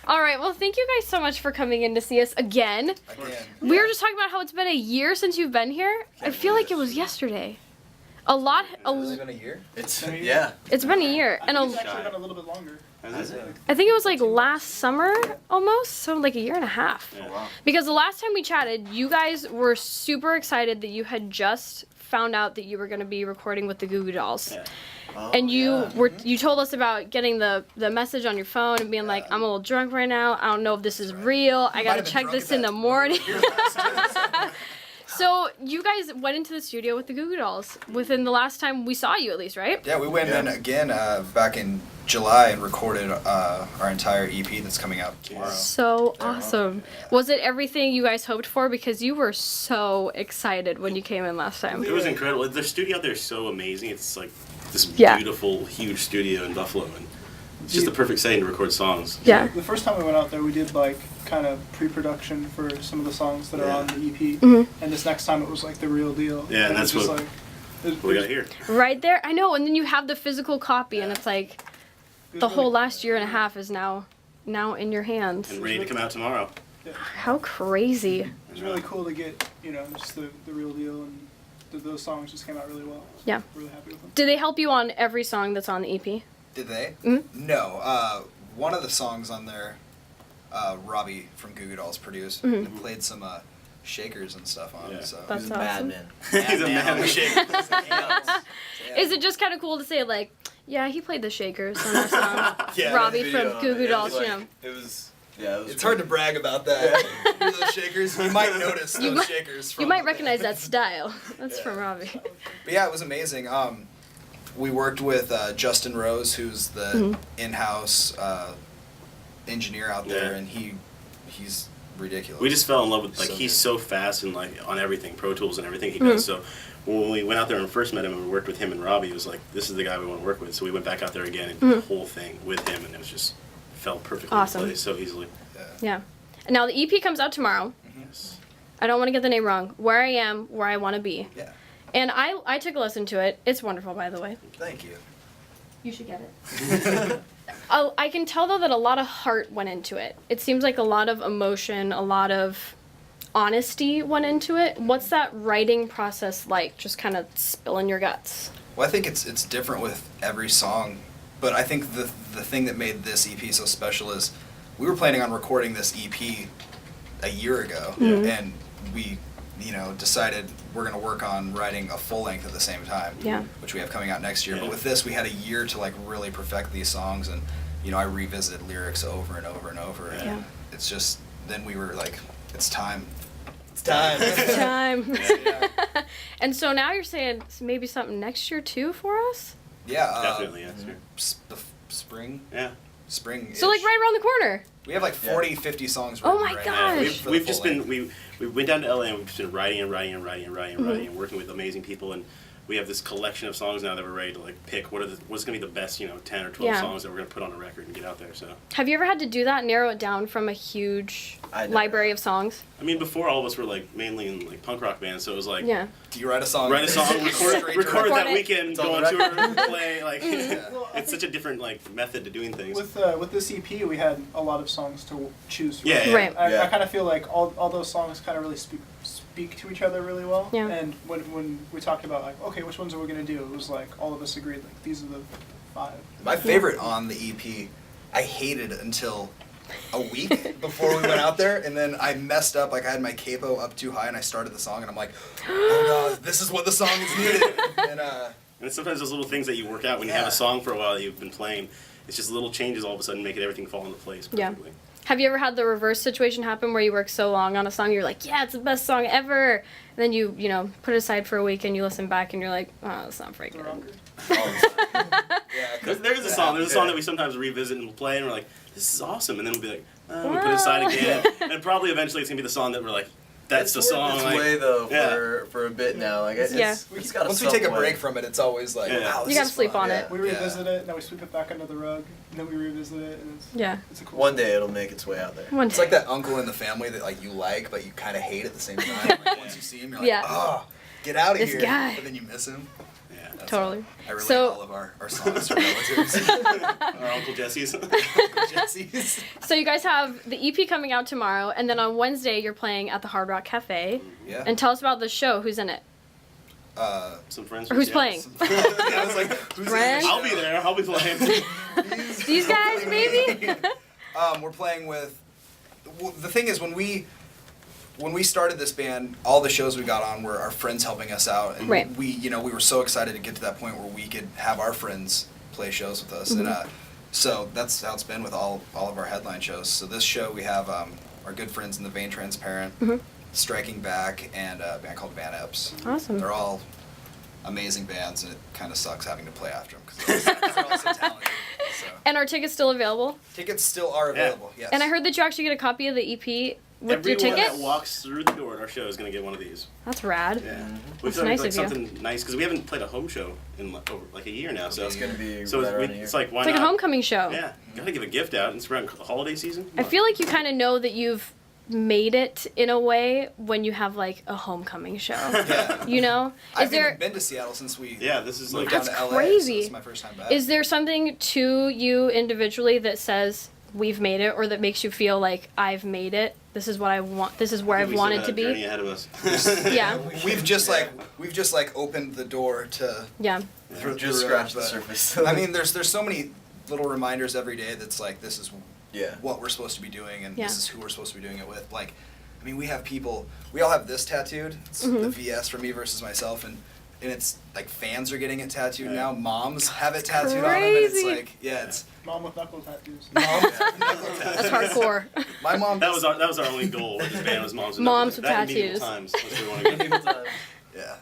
All right. Well, thank you guys so much for coming in to see us again. We were just talking about how it's been a year since you've been here. I feel like it was yesterday. Has it been a year? It's been a year, and It's actually been a little bit longer. I think it was like last summer almost, so like a year and a half. Oh, wow. Because the last time we chatted, you guys were super excited that you had just found out that you were going to be recording with the Goo Goo Dolls. Yeah. And you told us about getting the message on your phone and being like, I'm a little drunk right now. I don't know if this is real. I got to check this in the morning. So you guys went into the studio with the Goo Goo Dolls within the last time we saw you, at least, right? Yeah, we went in again back in July and recorded our entire EP that's coming out tomorrow. So awesome. Was it everything you guys hoped for? Because you were so excited when you came in last time. It was incredible. The studio out there is so amazing. It's like this beautiful, huge studio in Buffalo, and it's just the perfect setting to record songs. Yeah. The first time we went out there, we did like kind of pre-production for some of the songs that are on the EP, and this next time it was like the real deal. Yeah, and it's that's just what like we got here. Right there. I know. And then you have the physical copy, and it's like the whole last year and a half is now in your hands. And ready to come out tomorrow. How crazy. It was really cool to get, just the real deal, and those songs just came out really well. So Yeah. Really happy with them. Do they help you on every song that's on the EP? Did they? Mm-hmm. No. One of the songs on there, Robbie from Goo Goo Dolls produced. And played some shakers and stuff on it. So That's He's a awesome. madman. He's a man with shakers. Is it just kind of cool to say, like, yeah, he played the shakers on our song? Yeah, Robbie the from video, Goo Goo it Dolls, was you like- know. It was, yeah, it was It's hard to brag about that. Hear those shakers? You might notice those shakers. From You might recognize that style. That's from Yeah. Robbie. But yeah, it was amazing. We worked with Justin Rose, who's the in-house engineer out there, Yeah. and he's ridiculous. We just fell in love with, like, So he's good. so fast and, like, on everything, Pro Tools and everything he does. So when we went out there and first met him and we worked with him and Robbie, it was like, this is the guy we want to work with. So we went back out there again and did the whole thing with him, and it was just fell perfectly Awesome. in place so easily. Yeah. And now the EP comes out tomorrow. Yes. I don't want to get the name wrong. Where I Am, Where I Want to Be. Yeah. And I took a listen to it. It's wonderful, by the way. Thank you. You should get it. I can tell, though, that a lot of heart went into it. It seems like a lot of emotion, a lot of honesty went into it. What's that writing process like? Just kind of spilling your guts. Well, I think it's different with every song, but I think the thing that made this EP so special is we were planning on recording this EP a year ago, and we decided we're going to work on writing a full length at the same time, which we have coming out next year. Yeah. But with this, we had a year to like really perfect these songs, and I revisited lyrics over and over and over, and Yeah. it's just then we were like, it's time. It's time. Time. Yeah. And so now you're saying maybe something next year, too, for us? Yeah, Definitely, yes. Spring. Yeah. Spring. So, like, right around the corner. We have like 40, 50 songs Oh written my right gosh. now. for the We've full just been length. we went down to LA and we've just been writing and working with amazing people, and we have this collection of songs now that we're ready to like pick what's gonna be the best 10 or 12 Yeah. songs that we're gonna put on a record and get out there. So Have you ever had to do that, narrow it down from a huge I never library of songs? I mean, before all of us were like mainly in like punk rock bands, so it was like Yeah. Do you write a song? write a song, record Straight it to that it. weekend, It's go on on the tour, play. Like Well, I it's such a different like method to doing things. With this EP, we had a lot of songs to choose from. Yeah, yeah. Right. I Yeah. kind of feel like all those songs kind of really speak to each other really well. Yeah. And when we talked about like, okay, which ones are we gonna do? It was like all of us agreed like these are the 5. My favorite on the EP, I hated until a week before we went out there, and then I messed up. Like I had my capo up too high, and I started the song, and I'm like, oh god, this is what the song is needed. And And sometimes those little things that you work out when you have Yeah. a song for a while that you've been playing, it's just little changes all of a sudden make everything fall into place Yeah. perfectly. Have you ever had the reverse situation happen where you work so long on a song, you're like, yeah, it's the best song ever, and then you put it aside for a week and you listen back and you're like, oh, that's not very good. There's a song that we sometimes revisit and we'll play and we're like, this is awesome, and then we'll be like, we put it aside again, and probably eventually it's gonna be the song that we're like, that's the song. It's like, way though yeah. for a bit now. Like it's got once we take a break from it, it's always like, Yeah. wow, this You gotta is sleep fun. on Yeah. it. We Yeah. revisit it, then we sweep it back under the rug, and then we revisit it, and Yeah. it's a cool. One day it'll make its way out there. One It's like that uncle in the family that like you like, but you kind of hate at the same time. Like once you see him, you're like, Yeah. oh, get out of This here. guy. But then you miss him. Yeah. That's Totally. I relate So- all of our songs to relatives. Our Uncle Jesse's. Jesse's. So you guys have the EP coming out tomorrow, and then on Wednesday you're playing at the Hard Rock Cafe. Yeah. And tell us about the show. Who's in it? Some friends. Or who's yeah. playing? I was like, who's Friends? I'll be there. I'll be playing. These guys, maybe. We're playing with. The thing is, when we started this band, all the shows we got on were our friends helping us out, and Right. we were so excited to get to that point where we could have our friends play shows with us, and so that's how it's been with all of our headline shows. So this show we have our good friends in the Vein Transparent, Striking Back, and a band called Van Epps. Awesome. They're all amazing bands, and it kind of sucks having to play after them because they're all so talented. So. And are tickets still available? Tickets still are available. Yes. And I heard that you actually get a copy of the EP with Everyone your ticket. that walks through the door at our show is going to get one of these. That's rad. Yeah. That's We thought nice it was of like you. something nice because we haven't played a home show in over like a year now. So It's gonna be so right around a it's year. like why It's like not? a homecoming show. Yeah, gotta give a gift out. It's around the holiday season. I feel like you kind of know that you've made it in a way when you have like a homecoming show. Yeah. You know? I've even been to Seattle since we Yeah, this is moved like down That's to LA. crazy. So it's my first time back. Is there something to you individually that says we've made it, or that makes you feel like I've made it? This is what I want. This is where I've we still wanted got to a journey be. ahead of us. Yeah. We've just like opened the door to Yeah. Just scratch the surface. I mean, there's so many little reminders every day that's like this is yeah. what we're supposed to be doing and Yeah. this is who we're supposed to be doing it with. Like, I mean, we have people. We all have this tattooed. It's the VS for me versus myself, and it's like fans are getting it tattooed now. Moms have it tattooed on them, and it's crazy. like, yeah, it's Mom with knuckle tattoos. mom. That's hardcore. My mom. That was our only goal with this band was moms with Moms knuckles. with That and medieval tattoos. times. That's where we want to go. Yeah.